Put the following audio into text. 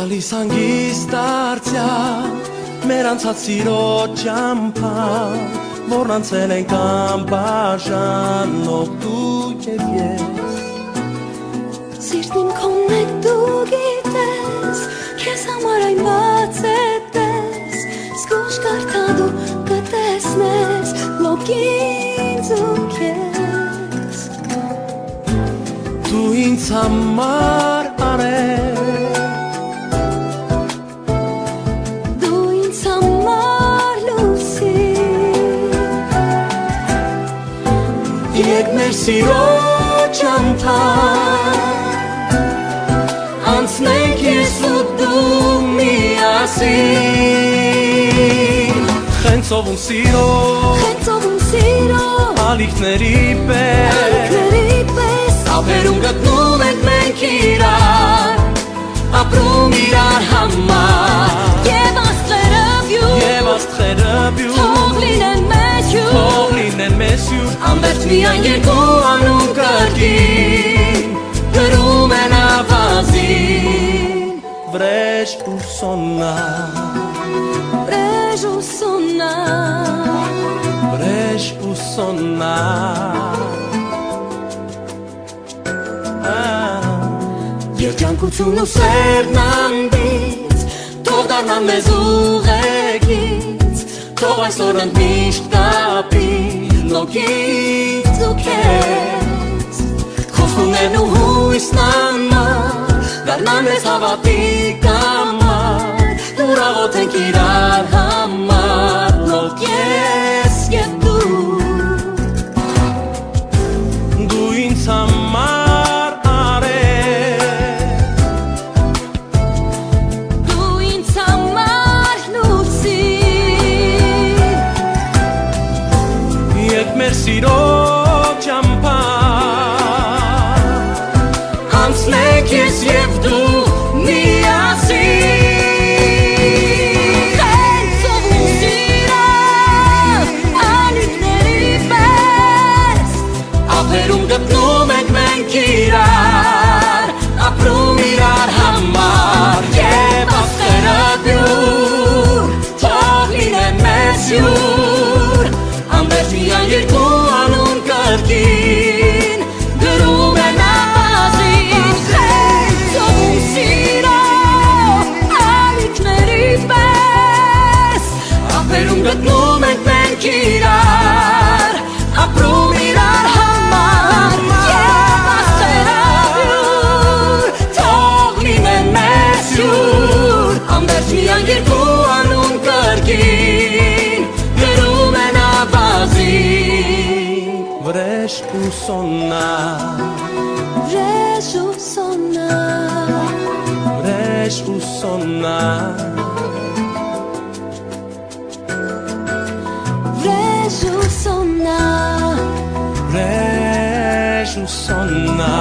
Գալիս հանգիստ արդյալ մեր անցած սիրո ճամփան, որն անցել ենք անբաժանող դու և ես։ Սիրտին քոնն դու գիտես, քեզ համար այն բաց է տես, զգույշ կարդա դու կտեսնես լոկ ինձ ու քեզ։ Դու ինձ համար արել, Եկ մեր սիրո ճամփան, անցնենք ես ու դու միասին, խենցովում սիրո, ալիքների պես, ափերում գտնում ենք մենք իրար, ապրում իրար համար, և աստղերը բյուր, թող լինեն մեզ հյուր, անվերջ միայն երկու անուն կրկին, գրում են ավազին, վրեժ ու սոննա, վրեժ ու սոննա, վրեժ ու սոննա, երջանկություն ու սերն անբից, թող դառնան մեզ ուղեկից, թող այսօր ընդմիշտ կապի լոկից ու քեզ, խոստումներն ու հույսն անմար, դառնան մեզ հավատիկ համար, ուրախոթենք իրար համար, լոկ ես և դու, դու ինձ համար արել, դու ինձ համար լուսին, Եկ մեր սիրո ճամփան, անցնենք ես և դու միասին, խենցովում սիրո, ալիքների պես, ափերում գտնում ենք մենք իրար, ապրում իրար համար, և աստղերը բյուր, թող լինեն մեզ հյուր, անվերջ միայն երկու անուն կրկին, գրում են ավազին, խենցովում սիրո, ալիքների պես, ափերում գտնում ենք մենք իրար, ապրում իրար համար, և աստղերը բյուր, թող լինեն մեզ հյուր, անվերջ միայն երկու անուն կրկին, գրում են ավազին, վրեժ ու սոննա, վրեժ ու սոննա, վրեժ ու սոննա, վրեժ ու սոննա, վրեժ ու սոննա